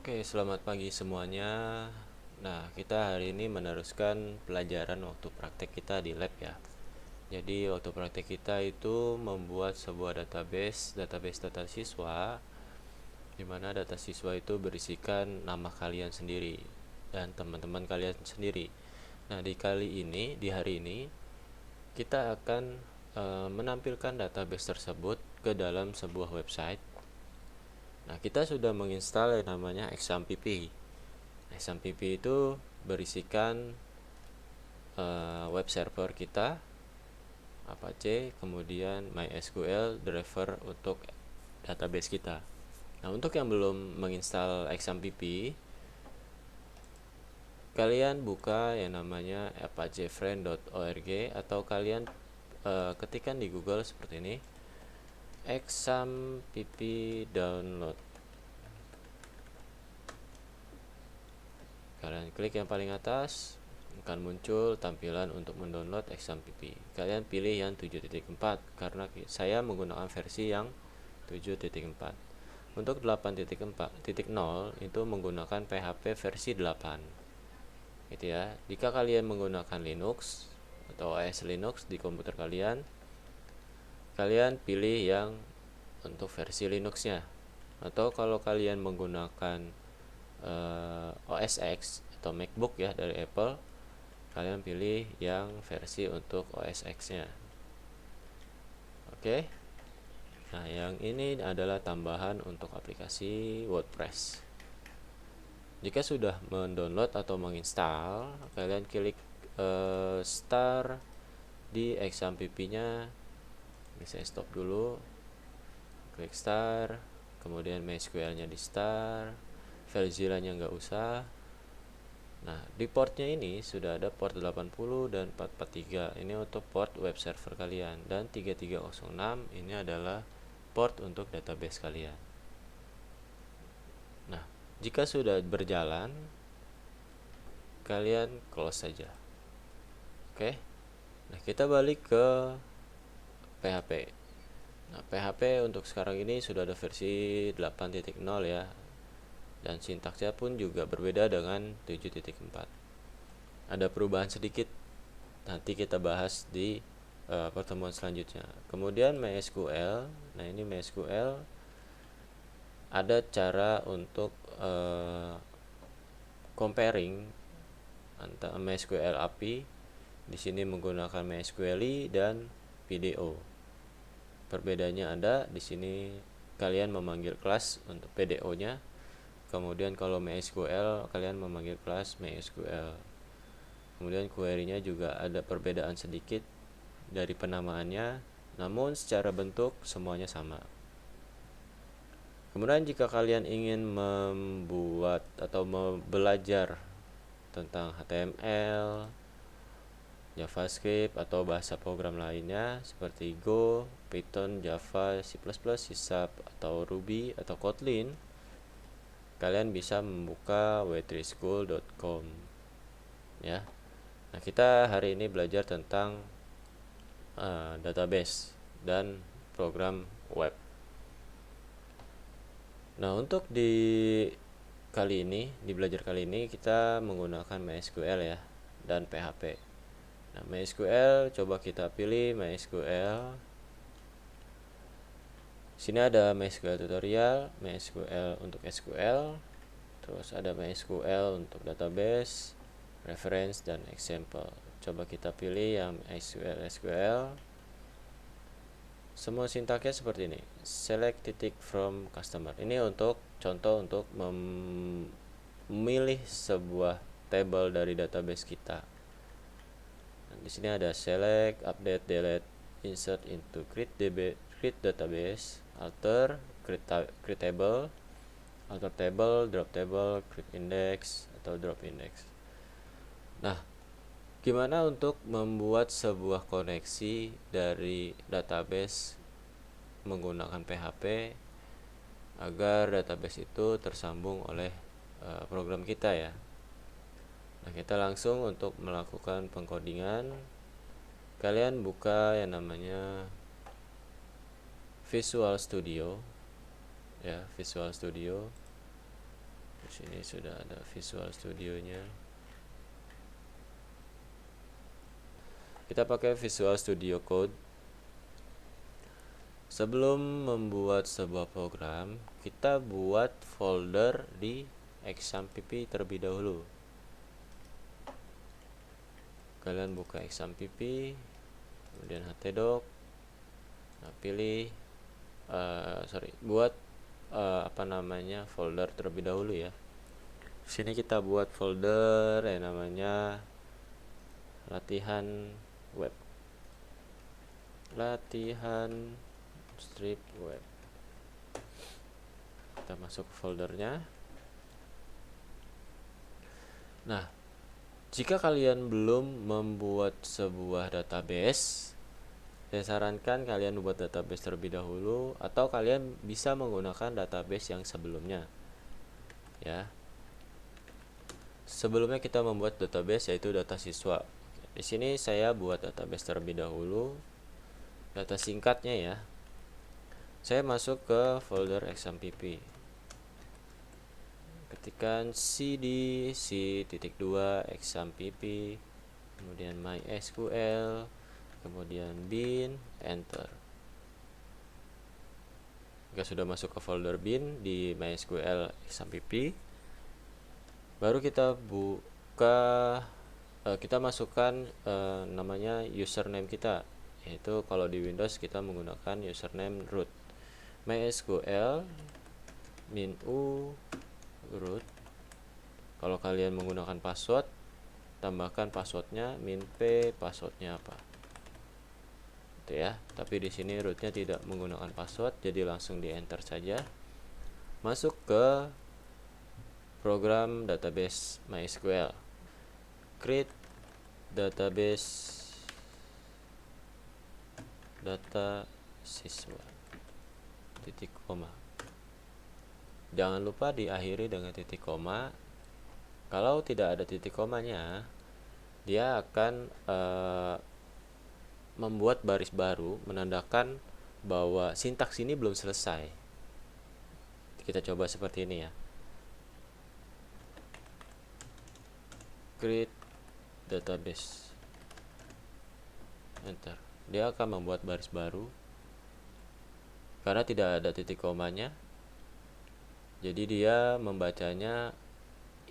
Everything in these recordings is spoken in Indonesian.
Oke, selamat pagi semuanya. Nah, kita hari ini meneruskan pelajaran waktu praktek kita di lab ya. Jadi, waktu praktek kita itu membuat sebuah database data siswa, di mana data siswa itu berisikan nama kalian sendiri dan teman-teman kalian sendiri. Nah, di hari ini, kita akan menampilkan database tersebut ke dalam sebuah website. Nah, kita sudah menginstal yang namanya XAMPP. XAMPP itu berisikan web server kita, Apache, kemudian MySQL driver untuk database kita. Nah, untuk yang belum menginstal XAMPP, kalian buka yang namanya apachefriend.org atau kalian ketikkan di Google seperti ini, XAMPP download. Kalian klik yang paling atas, akan muncul tampilan untuk mendownload XAMPP. Kalian pilih yang 7.4 karena saya menggunakan versi yang 7.4. Untuk 8.0 itu menggunakan PHP versi 8. Gitu ya. Jika kalian menggunakan Linux atau OS Linux di komputer kalian, kalian pilih yang untuk versi Linux-nya. Atau kalau kalian menggunakan OS X atau MacBook ya dari Apple, kalian pilih yang versi untuk OS X-nya. Oke. Nah, yang ini adalah tambahan untuk aplikasi WordPress. Jika sudah mendownload atau menginstal, kalian klik start di XAMPP-nya. Saya stop dulu. Klik start, kemudian MySQL-nya di start, FileZilla-nya nggak usah. Nah, di portnya ini sudah ada port 80 dan 443. Ini untuk port web server kalian. Dan 3306 ini adalah port untuk database kalian. Nah, jika sudah berjalan, kalian close saja. Oke. Nah, kita balik ke PHP. Nah, PHP untuk sekarang ini sudah ada versi 8.0 ya. Dan sintaksnya pun juga berbeda dengan 7.4. Ada perubahan sedikit, nanti kita bahas di pertemuan selanjutnya. Kemudian MySQL. Nah, ini MySQL ada cara untuk comparing antara MySQL API. Di sini menggunakan MySQL dan PDO. Perbedaannya ada di sini, kalian memanggil kelas untuk PDO-nya. Kemudian kalau MySQL kalian memanggil kelas MySQL. Kemudian query-nya juga ada perbedaan sedikit dari penamaannya, namun secara bentuk semuanya sama. Kemudian jika kalian ingin membuat atau belajar tentang HTML, JavaScript atau bahasa program lainnya seperti Go, Python, Java, C++, C#, atau Ruby atau Kotlin, kalian bisa membuka w3school.com ya. Nah, kita hari ini belajar tentang database dan program web. Nah, untuk di belajar kali ini kita menggunakan MySQL ya dan PHP. Nah, MySQL coba kita pilih MySQL. Sini ada MySQL tutorial, MySQL untuk SQL, terus ada MySQL untuk database, reference, dan example. Coba kita pilih yang SQL. Semua sintaknya seperti ini. Select titik from customer. Ini untuk contoh untuk memilih sebuah table dari database kita. Nah, di sini ada select, update, delete, insert into create database, alter, create table, alter table, drop table, create index atau drop index. Nah, gimana untuk membuat sebuah koneksi dari database menggunakan PHP agar database itu tersambung oleh program kita ya. Nah, kita langsung untuk melakukan pengkodingan. Kalian buka yang namanya Visual Studio ya, Visual Studio. Di sini sudah ada Visual Studio-nya. Kita pakai Visual Studio Code. Sebelum membuat sebuah program, kita buat folder di exampp terlebih dahulu. Kalian buka exampp, kemudian htdoc. Nah, pilih buat folder terlebih dahulu ya. Sini kita buat folder yang namanya latihan web, latihan strip web. Kita masuk ke foldernya. Nah, jika kalian belum membuat sebuah database, saya sarankan kalian membuat database terlebih dahulu, atau kalian bisa menggunakan database yang sebelumnya ya. Sebelumnya kita membuat database yaitu data siswa. Di sini saya buat database terlebih dahulu, data singkatnya ya. Saya masuk ke folder exampp, ketikkan cd c.2 exampp, kemudian mysql, kemudian bin, enter. Jika sudah masuk ke folder bin di mysql exampp, baru kita kita masukkan namanya username kita, yaitu kalau di Windows kita menggunakan username root. mysql -u root. Kalau kalian menggunakan password, tambahkan passwordnya -p, passwordnya apa itu ya. Tapi di sini rootnya tidak menggunakan password, jadi langsung di enter saja. Masuk ke program database MySQL, create database data siswa titik koma. Jangan lupa diakhiri dengan titik koma. Kalau tidak ada titik komanya, dia akan membuat baris baru menandakan bahwa sintaks ini belum selesai. Kita coba seperti ini ya. Create database, enter. Dia akan membuat baris baru karena tidak ada titik komanya. Jadi dia membacanya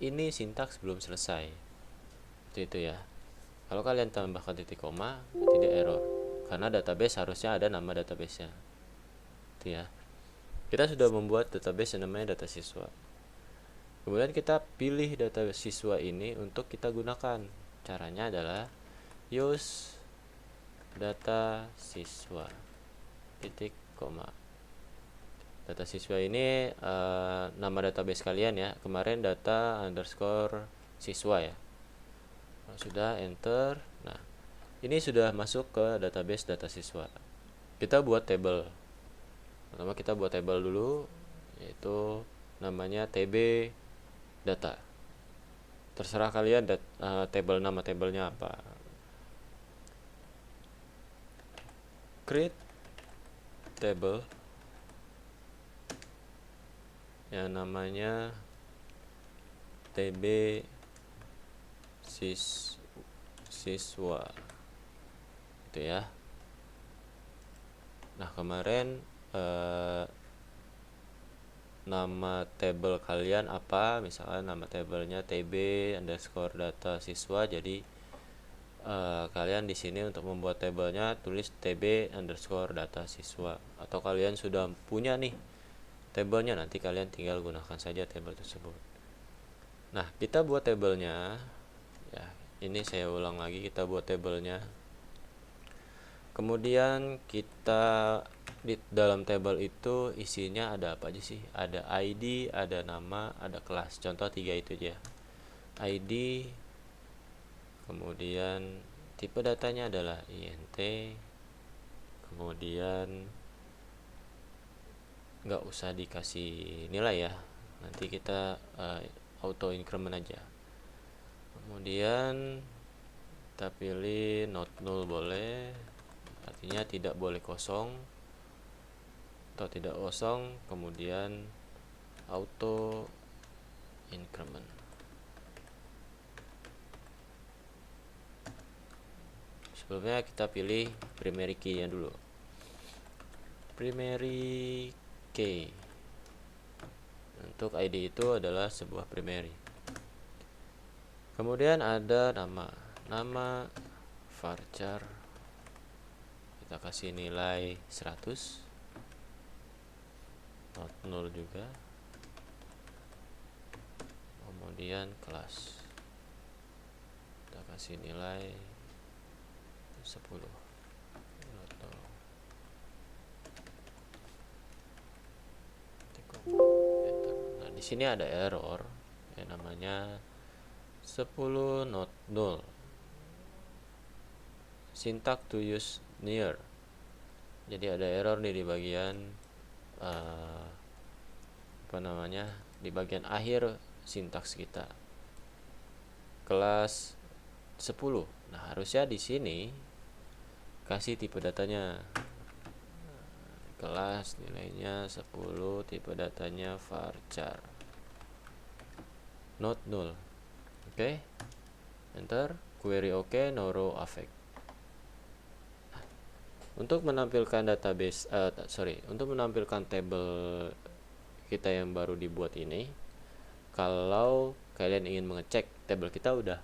ini sintaks belum selesai. Itu ya. Kalau kalian tambahkan titik koma, tidak error. Karena database harusnya ada nama database-nya. Itu ya. Kita sudah membuat database yang namanya data siswa. Kemudian kita pilih data siswa ini untuk kita gunakan. Caranya adalah use data siswa titik koma. Data siswa ini nama database kalian ya. Kemarin data underscore siswa ya. Nah, sudah enter. Nah, ini sudah masuk ke database data siswa. Kita buat table. Pertama kita buat table dulu, yaitu namanya tb data. Terserah kalian table, nama tablenya apa. Create table yang namanya tb siswa itu ya. Nah, kemarin nama table kalian apa, misalkan nama tablenya tb underscore data siswa. Jadi kalian di sini untuk membuat tabelnya tulis tb underscore data siswa, atau kalian sudah punya nih tabelnya, nanti kalian tinggal gunakan saja tabel tersebut. Nah, kita buat tabelnya ya. Ini saya ulang lagi, kita buat tabelnya. Kemudian kita di dalam tabel itu isinya ada apa aja sih? Ada ID, ada nama, ada kelas. Contoh 3 itu aja. ID, kemudian tipe datanya adalah int, kemudian nggak usah dikasih nilai ya, nanti kita auto increment aja. Kemudian kita pilih not null boleh, artinya tidak boleh kosong atau tidak kosong. Kemudian auto increment. Sebelumnya kita pilih primary key-nya dulu. Primary key. Untuk ID itu adalah sebuah primary. Kemudian ada nama varchar. Kita kasih nilai 100. Not null juga. Kemudian kelas. Kita kasih nilai 10. Nah, di sini ada error yang namanya 10 not null. Syntax to use near. Jadi ada error nih di bagian di bagian akhir sintaks kita. Kelas 10. Nah, harusnya di sini kasih tipe datanya. Kelas nilainya 10, tipe datanya varchar. Not null. Oke. Enter. Query oke, no row affect. Untuk menampilkan database untuk menampilkan table kita yang baru dibuat ini, kalau kalian ingin mengecek table kita udah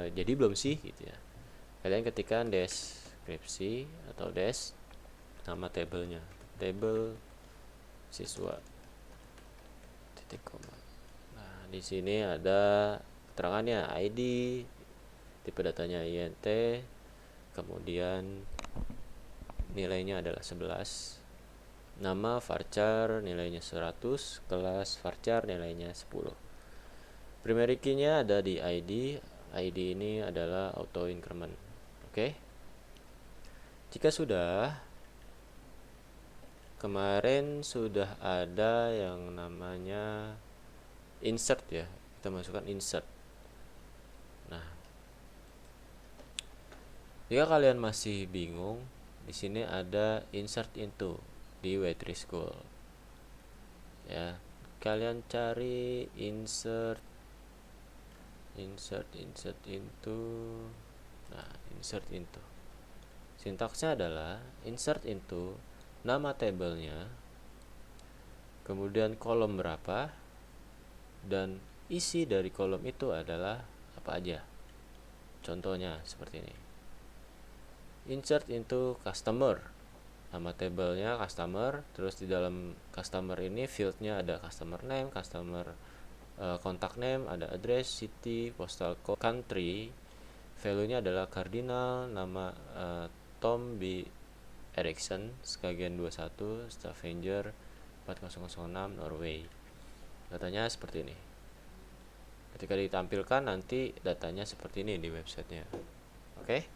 jadi belum sih gitu ya, kalian ketikkan deskripsi atau nama tabelnya, table siswa titik koma. Nah, di sini ada keterangannya, ID, tipe datanya int, kemudian nilainya adalah 11, nama varchar nilainya 100, kelas varchar nilainya 10. Primary key-nya ada di ID. ID ini adalah auto increment. Oke. Jika sudah, kemarin sudah ada yang namanya insert ya. Kita masukkan insert. Nah, jika kalian masih bingung, di sini ada insert into di Waitree School. Ya, kalian cari insert into. Nah, insert into. Sintaksnya adalah insert into nama tabelnya, kemudian kolom berapa, dan isi dari kolom itu adalah apa aja. Contohnya seperti ini. Insert into customer, nama tabelnya customer, terus di dalam customer ini fieldnya ada customer name, customer contact name, ada address, city, postal code, country, value-nya adalah cardinal, nama Tom B. Erickson, Skagen 21, Stavanger 4006, Norway. Datanya seperti ini. Ketika ditampilkan nanti datanya seperti ini di websitenya. Oke.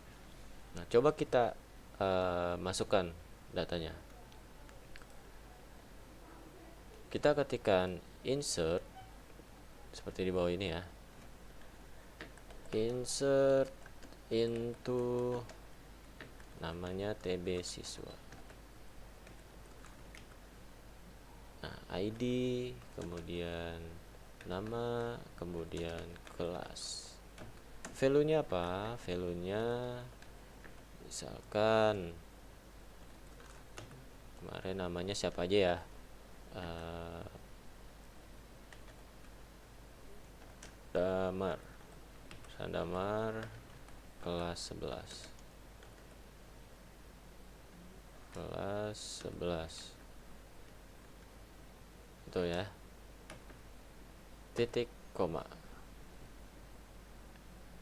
Nah, coba kita masukkan datanya. Kita ketikkan insert seperti di bawah ini ya. Insert into namanya TB siswa. Nah, ID, kemudian nama, kemudian kelas. Value-nya apa? Value-nya misalkan kemarin namanya siapa aja ya, Damar kelas 11 itu ya, titik koma,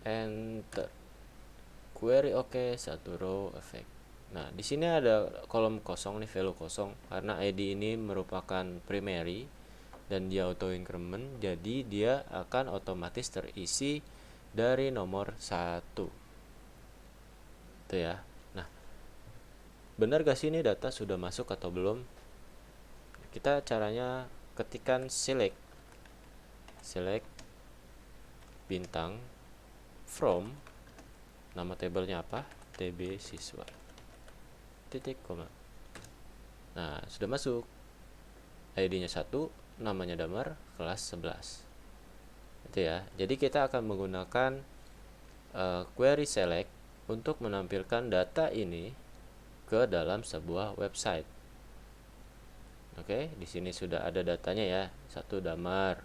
enter, query oke, satu row effect. Nah, di sini ada kolom kosong nih, value kosong, karena ID ini merupakan primary dan dia auto increment, jadi dia akan otomatis terisi dari nomor 1 itu ya. Nah, benar gak sih ini data sudah masuk atau belum? Kita caranya ketikkan select bintang from, nama tabelnya apa, TB siswa, titik koma. Nah, sudah masuk. ID-nya 1, namanya Damar, kelas 11. Itu ya. Jadi kita akan menggunakan query select untuk menampilkan data ini ke dalam sebuah website. Oke, di sini sudah ada datanya ya. 1 Damar.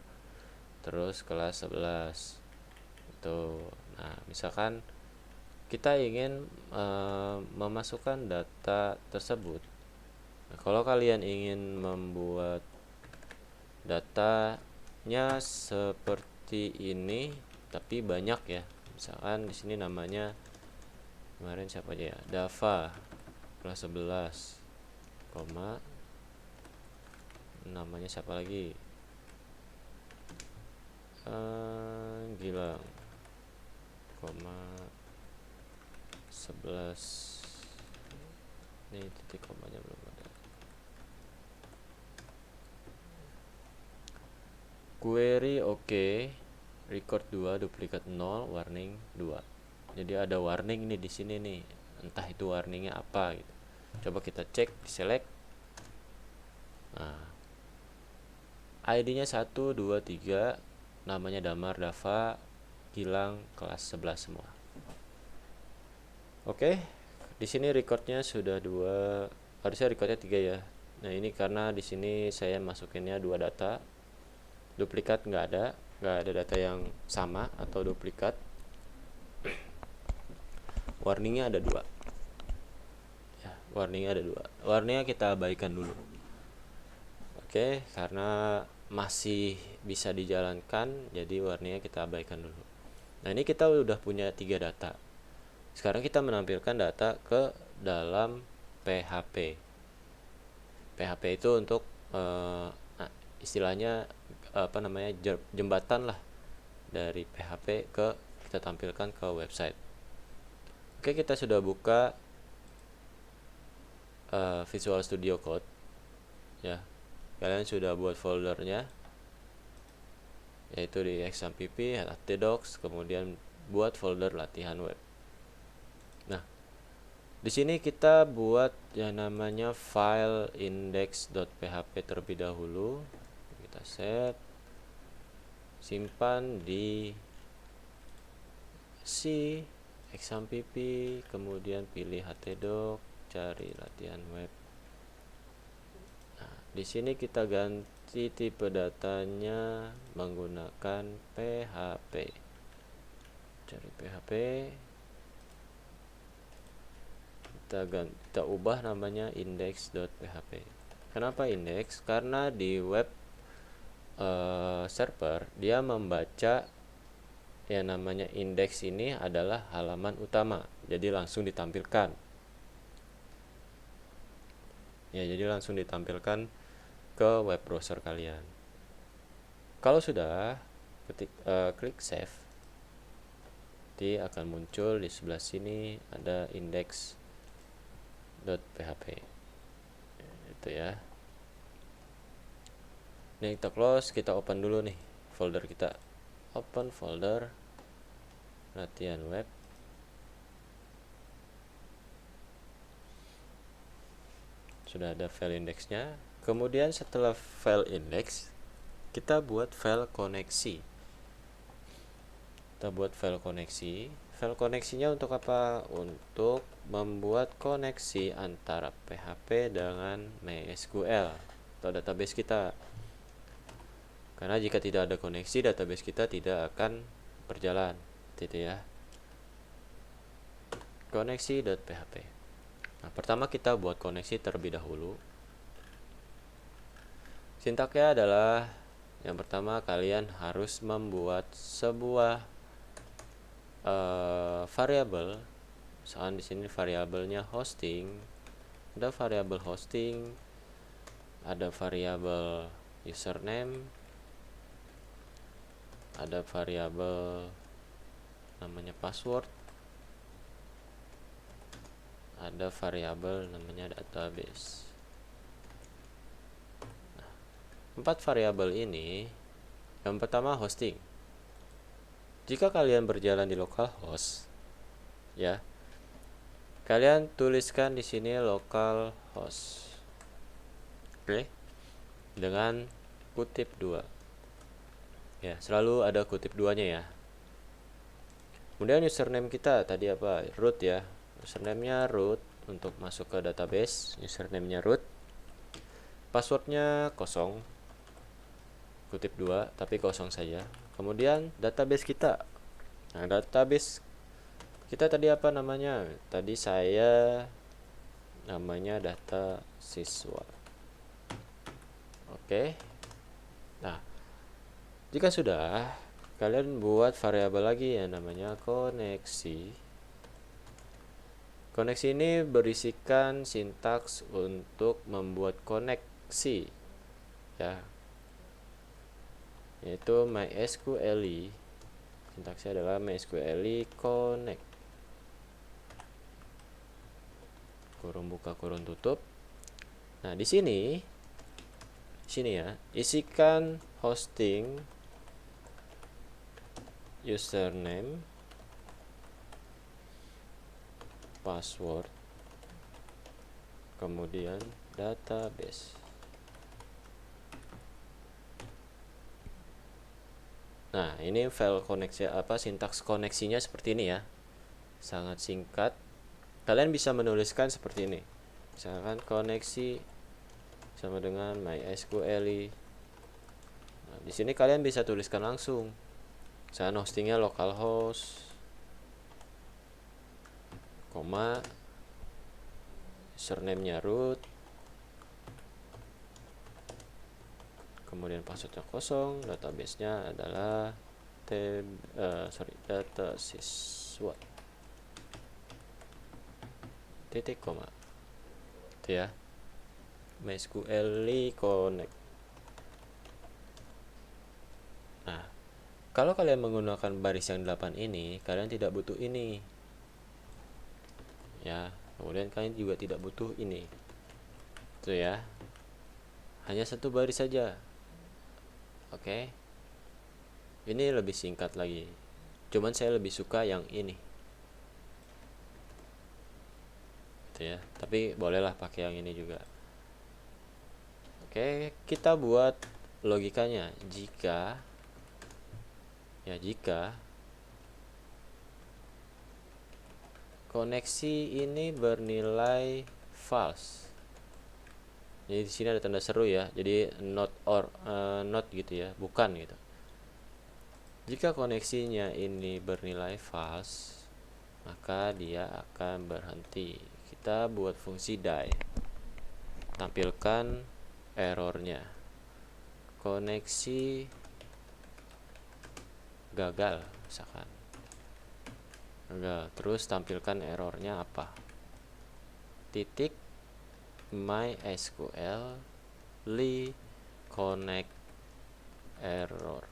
Terus kelas 11. Tuh. Nah, misalkan kita ingin memasukkan data tersebut. Nah, kalau kalian ingin membuat datanya seperti ini tapi banyak ya, misalkan di sini namanya kemarin siapa aja ya, Dava kelas 11, koma namanya siapa lagi, Gilang, koma 11, ini titik komanya belum ada. Query oke, record 2, duplikat 0, warning 2. Jadi ada warning nih di sini nih, entah itu warningnya apa gitu. Coba kita cek, select. Nah, ID-nya 1, 2, 3, namanya Damar, Dava, Gilang, kelas 11 semua. Oke, di sini recordnya sudah 2, harusnya recordnya 3 ya. Nah, ini karena di sini saya masukinnya 2 data. Duplikat nggak ada data yang sama atau duplikat. Warningnya ada 2. Ya, warningnya ada 2. Warningnya kita abaikan dulu. Oke, karena masih bisa dijalankan, jadi warningnya kita abaikan dulu. Nah, ini kita udah punya 3 data. Sekarang kita menampilkan data ke dalam PHP. PHP itu untuk istilahnya jembatan lah dari PHP ke kita tampilkan ke website. Oke, kita sudah buka Visual Studio Code ya. Kalian sudah buat foldernya, yaitu di XAMPP, htdocs, kemudian buat folder latihan web. Nah, di sini kita buat yang namanya file index.php terlebih dahulu. Kita save, simpan di C, XAMPP, kemudian pilih htdocs, cari latihan web. Nah, di sini kita ganti tipe datanya menggunakan PHP. Cari PHP. Kita ubah namanya index.php. Kenapa index? Karena di web server dia membaca yang namanya index ini adalah halaman utama, jadi langsung ditampilkan. Ya, jadi langsung ditampilkan ke web browser kalian. Kalau sudah, klik save. Nanti akan muncul di sebelah sini ada index.php. Itu ya. Ini kita close, kita open dulu nih folder kita. Open folder latihan web. Sudah ada file indexnya. Kemudian setelah file index, kita buat file koneksi. Kita buat file koneksi. File koneksinya untuk apa? Untuk membuat koneksi antara PHP dengan MySQL atau database kita. Karena jika tidak ada koneksi, database kita tidak akan berjalan. Gitu ya. Koneksi.php. Nah, pertama kita buat koneksi terlebih dahulu. Sintaknya adalah yang pertama, kalian harus membuat sebuah variabel. Misalkan di sini variabelnya hosting. Ada variabel hosting, ada variabel username, ada variabel namanya password, ada variabel namanya database. Nah, 4 variabel ini, yang pertama hosting. Jika kalian berjalan di localhost, ya, kalian tuliskan di sini localhost, oke, dengan kutip 2. Ya, selalu ada kutip duanya ya. Kemudian username kita tadi apa? Root ya. Username-nya root untuk masuk ke database. Username-nya root. Passwordnya kosong. Kutip 2 tapi kosong saja. Kemudian database kita. Nah, database kita tadi apa namanya? Tadi saya namanya data siswa. Oke. Nah, jika sudah, kalian buat variabel lagi yang namanya koneksi. Koneksi ini berisikan sintaks untuk membuat koneksi, ya, yaitu MySQLi. Sintaksnya adalah MySQLi connect. Kurung buka kurung tutup. Nah, di sini ya, isikan hosting, username, password, kemudian database. Nah, ini file koneksi sintaks koneksinya seperti ini ya. Sangat singkat. Kalian bisa menuliskan seperti ini. Misalkan koneksi sama dengan MySQLi. Nah, di sini kalian bisa tuliskan langsung. Misalkan hostingnya localhost, koma, username-nya root, kemudian passwordnya kosong, database-nya adalah data siswa, titik koma, itu ya, MySQLi connect. Nah, kalau kalian menggunakan baris yang 8 ini, kalian tidak butuh ini ya. Kemudian kalian juga tidak butuh ini, itu ya, hanya satu baris saja. Oke. Ini lebih singkat lagi. Cuman saya lebih suka yang ini. Gitu ya. Tapi bolehlah pakai yang ini juga. Oke, kita buat logikanya. Jika koneksi ini bernilai false. Jadi di sini ada tanda seru ya. Jadi not gitu ya, bukan gitu. Jika koneksinya ini bernilai false, maka dia akan berhenti. Kita buat fungsi die. Tampilkan errornya. Koneksi gagal misalkan. Gagal. Terus tampilkan errornya apa? Titik MySQL connect error.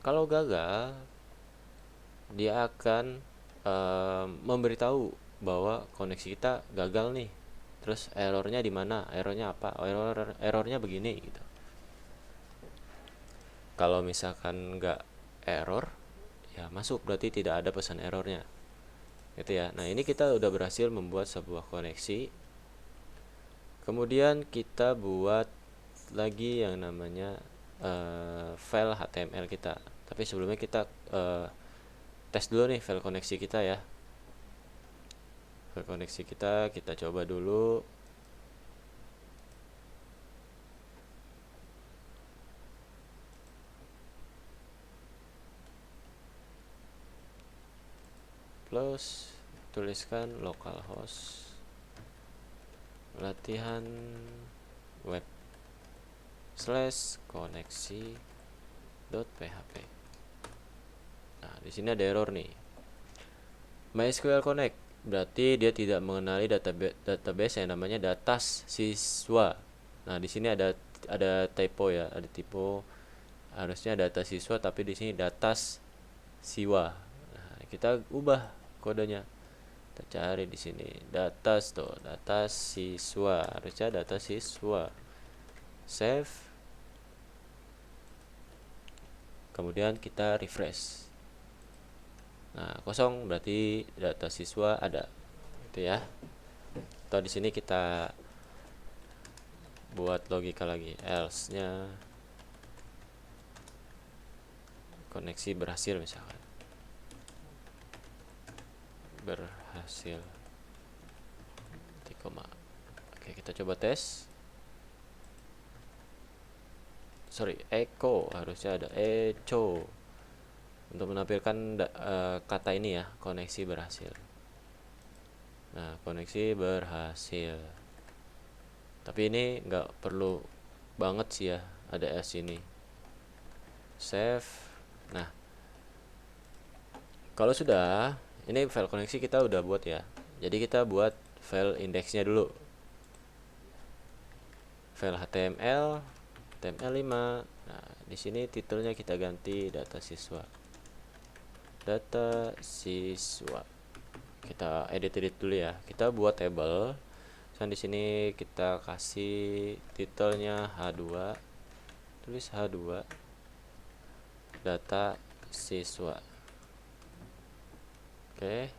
Kalau gagal, dia akan memberitahu bahwa koneksi kita gagal nih. Terus errornya di mana? Errornya apa? Errornya begini gitu. Kalau misalkan nggak error, ya masuk, berarti tidak ada pesan errornya. Gitu ya. Nah, ini kita udah berhasil membuat sebuah koneksi. Kemudian kita buat lagi yang namanya file HTML kita. Tapi sebelumnya kita tes dulu nih file koneksi kita ya. File koneksi kita coba dulu. Plus tuliskan localhost latihan web /koneksi.php. Nah, di sini ada error nih. MySQL Connect berarti dia tidak mengenali database yang namanya data siswa. Nah, di sini ada typo ya, ada typo. Harusnya data siswa tapi di sini data siwa. Nah, kita ubah kodenya. Kita cari di sini data siswa, harusnya data siswa. Save. Kemudian kita refresh. Nah, kosong berarti data siswa ada. Gitu ya. Atau di sini kita buat logika lagi, else nya koneksi berhasil, misalkan berhasil koma. Oke, kita coba tes. Echo, harusnya ada echo untuk menampilkan kata ini ya, koneksi berhasil. Nah, koneksi berhasil. Tapi ini nggak perlu banget sih ya, ada S ini. Save. Nah, kalau sudah, ini file koneksi kita udah buat ya. Jadi kita buat file indeksnya dulu. File HTML, HTML5. Nah, di sini titelnya kita ganti data siswa. Data siswa. Kita edit dulu ya. Kita buat table. Dan di sini kita kasih titelnya H2. Tulis H2. Data siswa. Oke.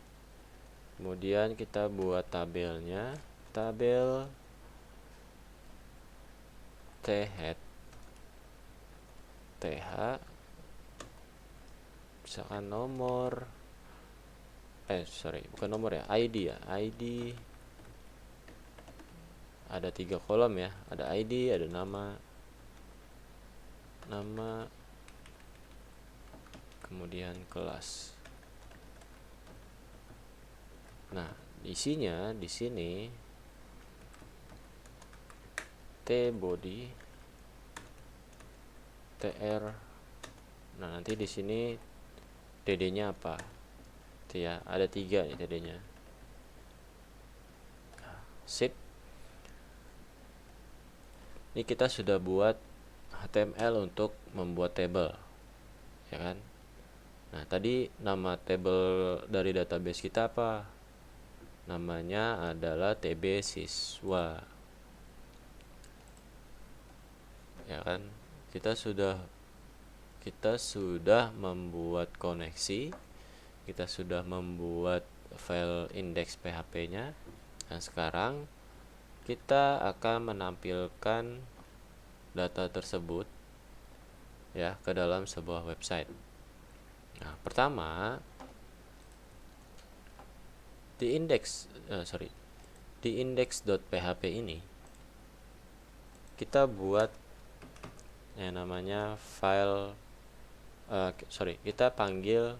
Kemudian kita buat tabelnya, tabel TH, misalkan nomor, bukan nomor ya, ID ya, ID. Ada 3 kolom ya, ada ID, ada nama, kemudian kelas. Nah, isinya di sini T body, TR. Nah, nanti di sini DD-nya apa? Itu ya, ada 3 nih DD-nya. Sip. Ini kita sudah buat HTML untuk membuat table, ya kan? Nah, tadi nama table dari database kita apa? Namanya adalah TB siswa, ya kan? Kita sudah membuat koneksi, kita sudah membuat file index PHP-nya. Nah, sekarang kita akan menampilkan data tersebut ya ke dalam sebuah website. Nah, pertama di index.php ini kita buat yang namanya file kita panggil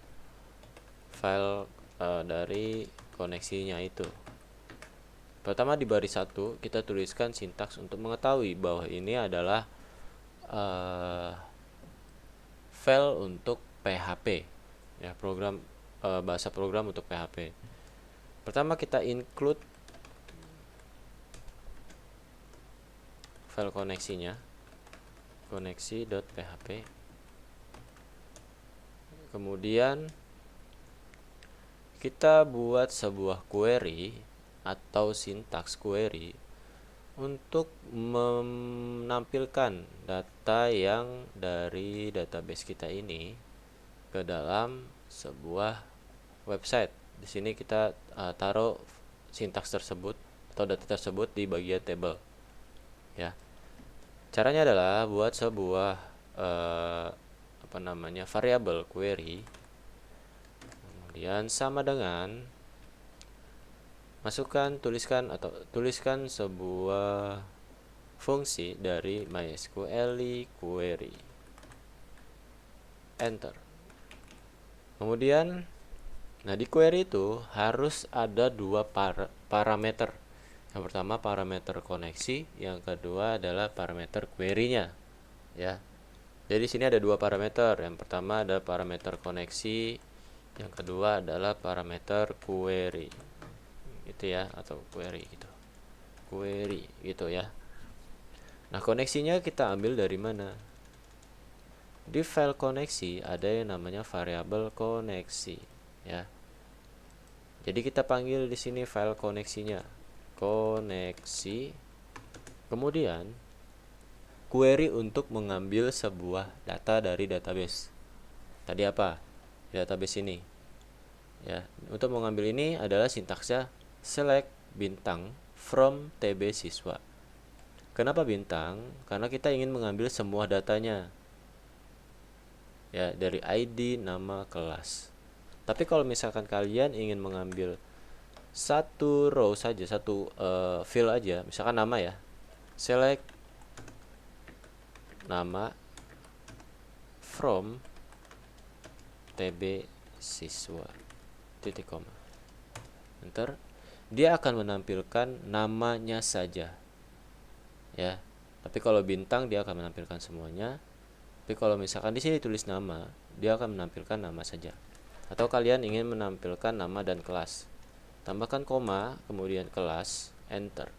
file dari koneksinya itu. Pertama di baris 1 kita tuliskan sintaks untuk mengetahui bahwa ini adalah file untuk PHP ya, program bahasa program untuk PHP. Pertama kita include file koneksinya, koneksi.php. Kemudian kita buat sebuah query atau sintaks query untuk menampilkan data yang dari database kita ini ke dalam sebuah website. Di sini kita taruh sintaks tersebut atau data tersebut di bagian table. Ya. Caranya adalah buat sebuah variabel query. Kemudian sama dengan tuliskan sebuah fungsi dari MySQL query. Enter. Kemudian di query itu harus ada 2 parameter. Yang pertama parameter koneksi, yang kedua adalah parameter query-nya. Ya. Jadi sini ada 2 parameter. Yang pertama ada parameter koneksi, yang kedua adalah parameter query. Gitu ya, atau query gitu. Query gitu ya. Nah, koneksinya kita ambil dari mana? Di file koneksi ada yang namanya variabel koneksi, ya. Jadi kita panggil di sini file koneksinya, koneksi. Kemudian query untuk mengambil sebuah data dari database. Tadi apa? Database ini. Ya, untuk mengambil ini adalah sintaksnya select bintang from TB siswa. Kenapa bintang? Karena kita ingin mengambil semua datanya, ya, dari ID, nama, kelas. Tapi kalau misalkan kalian ingin mengambil satu row saja, satu field aja, misalkan nama ya, select nama from TB siswa titik koma, enter, dia akan menampilkan namanya saja, ya. Tapi kalau bintang dia akan menampilkan semuanya. Tapi kalau misalkan di sini tulis nama, dia akan menampilkan nama saja. Atau kalian ingin menampilkan nama dan kelas, tambahkan koma, kemudian kelas, enter,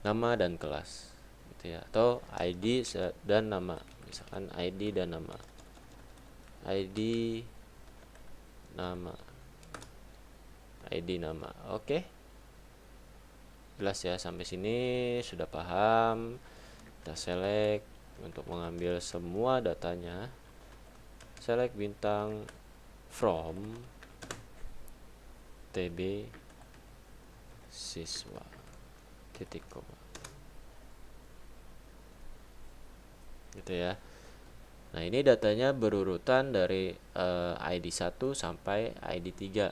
nama dan kelas, gitu ya. Atau ID dan nama, misalkan ID dan nama, ID nama, ID nama. Oke, jelas ya, sampai sini sudah paham. Kita select untuk mengambil semua datanya, select bintang from TB siswa titik koma, gitu ya. Nah, ini datanya berurutan dari ID 1 sampai ID 3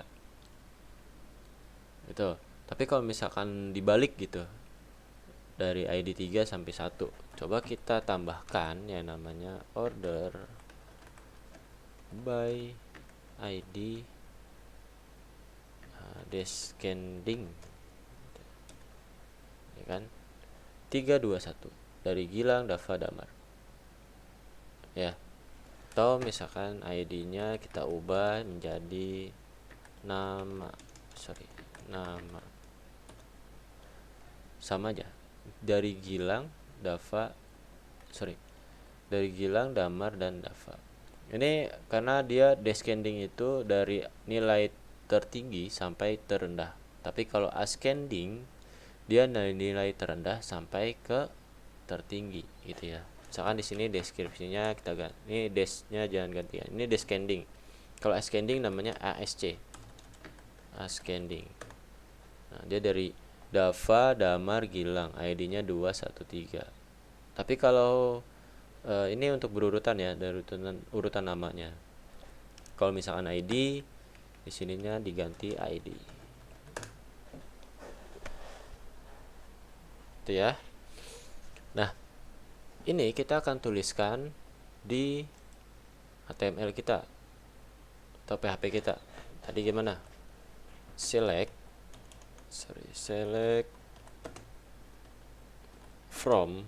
gitu. Tapi kalau misalkan dibalik gitu, dari ID 3 sampai 1, coba kita tambahkan yang namanya order by ID descending, ya kan, 321 dari Gilang, Dava, Damar, ya. Atau misalkan ID-nya kita ubah menjadi nama, sama aja, dari Gilang, dari Gilang, Damar, dan Dava. Ini karena dia descending itu dari nilai tertinggi sampai terendah. Tapi kalau ascending dia dari nilai terendah sampai ke tertinggi, gitu ya. Misalkan di sini deskripsinya kita ganti, ini desnya jangan ganti, ini descending. Kalau ascending namanya ASC, ascending. Nah, dia dari Dava, Damar, Gilang, ID-nya 213. Tapi kalau ini untuk berurutan ya, dari urutan namanya. Kalau misalkan ID, di sininya diganti ID. Itu ya. Nah, ini kita akan tuliskan di HTML kita atau PHP kita. Tadi gimana? Select from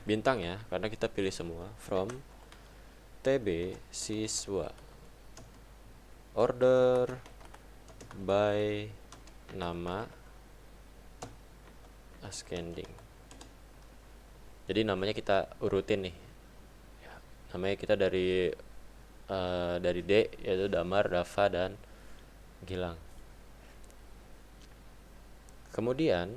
bintang ya, karena kita pilih semua, from TB siswa, order by nama ascending. Jadi namanya kita urutin nih, namanya kita dari D, yaitu Damar, Dava, dan Gilang. Kemudian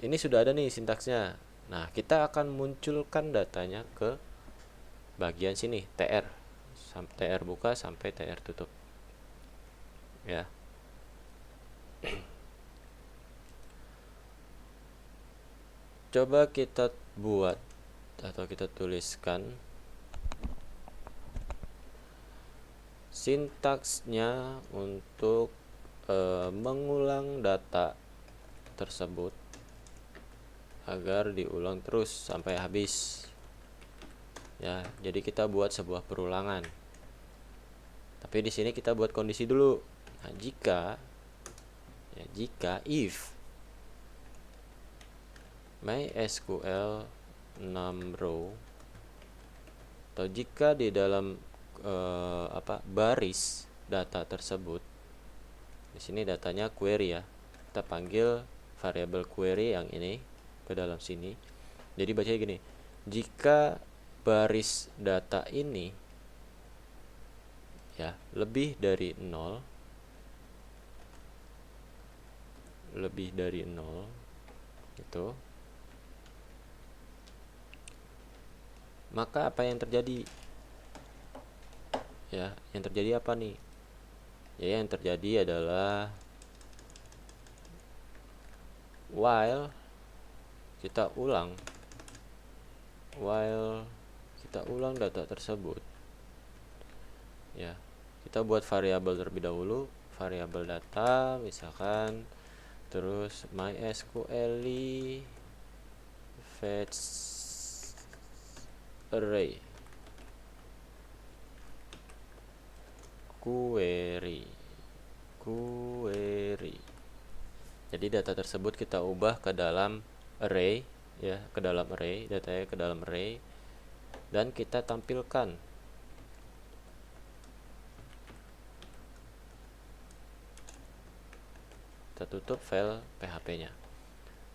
ini sudah ada nih sintaksnya. Nah, kita akan munculkan datanya ke bagian sini, TR buka sampai TR tutup, ya. Coba kita buat atau kita tuliskan sintaksnya untuk mengulang data tersebut agar diulang terus sampai habis, ya. Jadi kita buat sebuah perulangan, tapi di sini kita buat kondisi dulu. Nah, jika if MySQL 6 row, atau jika di dalam baris data tersebut, di sini datanya query ya, kita panggil variabel query yang ini ke dalam sini. Jadi bacanya gini, jika baris data ini ya lebih dari 0, itu, maka apa yang terjadi? Ya, yang terjadi apa nih? Ya, yang terjadi adalah while kita ulang data tersebut ya. Kita buat variabel terlebih dahulu, variabel data misalkan, terus mysql fetch array query. Jadi data tersebut kita ubah ke dalam array ya, datanya ke dalam array, dan kita tampilkan. Kita tutup file PHP-nya.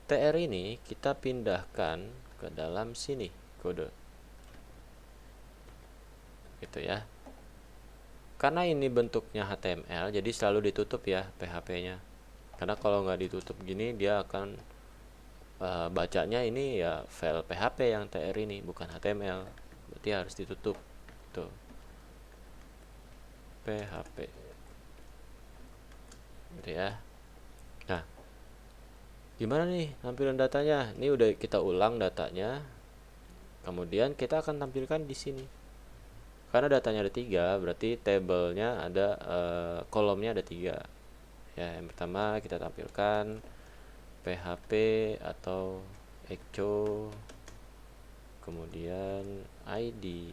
TR ini kita pindahkan ke dalam sini kode. Gitu ya. Karena ini bentuknya HTML, jadi selalu ditutup ya PHP-nya. Karena kalau nggak ditutup gini, dia akan bacanya ini ya file PHP yang TR ini, bukan HTML. Berarti harus ditutup. Tuh. PHP. Gitu ya. Nah, gimana nih tampilan datanya? Ini udah kita ulang datanya. Kemudian kita akan tampilkan di sini. Karena datanya ada 3, berarti tabelnya ada kolomnya ada 3 ya. Yang pertama kita tampilkan PHP atau echo, kemudian ID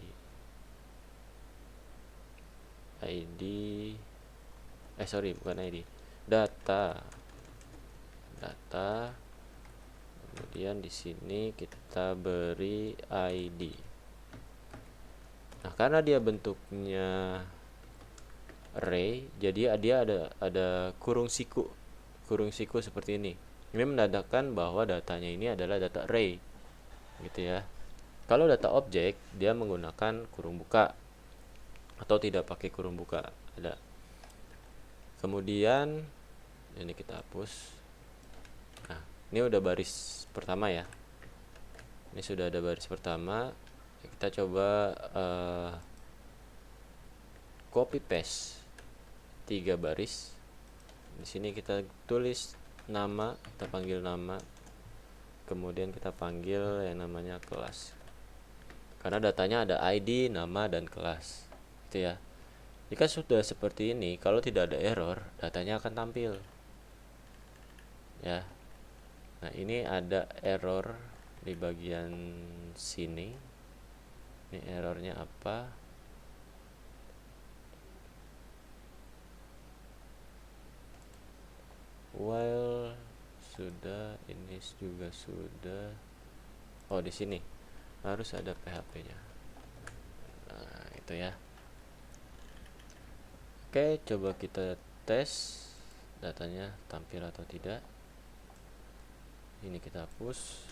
bukan ID, data, kemudian di sini kita beri ID. Nah, karena dia bentuknya array, jadi dia ada kurung siku seperti ini. Ini menandakan bahwa datanya ini adalah data array, gitu ya. Kalau data objek, dia menggunakan kurung buka atau tidak pakai kurung buka, ada. Kemudian ini kita hapus. Nah, ini udah baris pertama ya. Ini sudah ada baris pertama. Kita coba copy paste 3 baris. Di sini kita tulis nama, kita panggil nama, kemudian kita panggil yang namanya kelas. Karena datanya ada ID, nama, dan kelas, gitu ya. Jika sudah seperti ini, kalau tidak ada error, datanya akan tampil. Ya. Nah, ini ada error di bagian sini. Ini errornya apa? While sudah, ini juga sudah. Oh, di sini harus ada PHP-nya. Nah, itu ya. Oke, coba kita tes datanya tampil atau tidak. Ini kita hapus.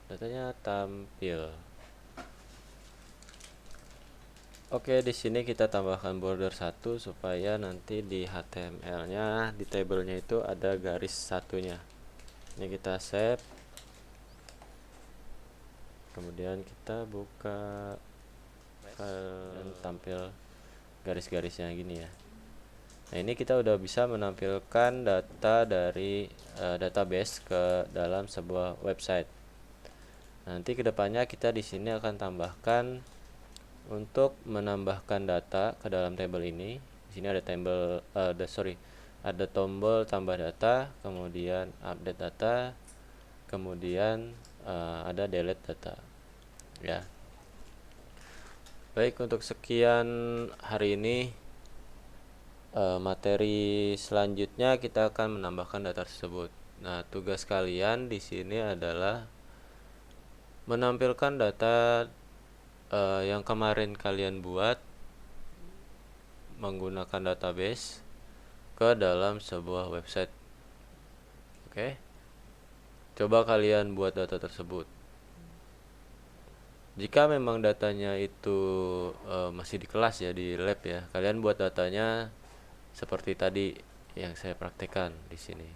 Datanya tampil. Oke, di sini kita tambahkan border 1 supaya nanti di HTML-nya, di tabelnya itu ada garis satunya. Ini kita save. Kemudian kita buka file dan tampil garis-garisnya gini ya. Nah, ini kita udah bisa menampilkan data dari database ke dalam sebuah website. Nanti kedepannya kita di sini akan tambahkan untuk menambahkan data ke dalam tabel ini. Di sini ada ada tombol tambah data, kemudian update data, kemudian ada delete data. Ya. Baik, untuk sekian hari ini materi selanjutnya kita akan menambahkan data tersebut. Nah, tugas kalian di sini adalah menampilkan data yang kemarin kalian buat menggunakan database ke dalam sebuah website. Oke. Coba kalian buat data tersebut. Jika memang datanya itu masih di kelas ya, di lab ya, kalian buat datanya seperti tadi yang saya praktekkan di sini.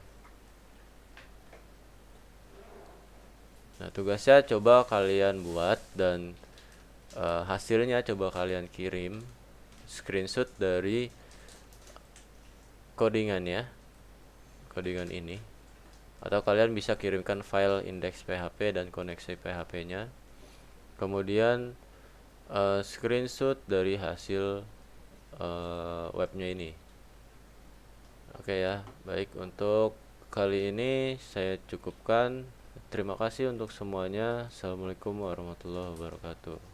Nah, tugasnya coba kalian buat dan hasilnya coba kalian kirim screenshot dari codingan ini. atau kalian bisa kirimkan file index PHP dan koneksi PHP nya, kemudian screenshot dari hasil webnya ini. Oke ya, baik, untuk kali ini saya cukupkan. Terima kasih untuk semuanya. Assalamualaikum warahmatullahi wabarakatuh.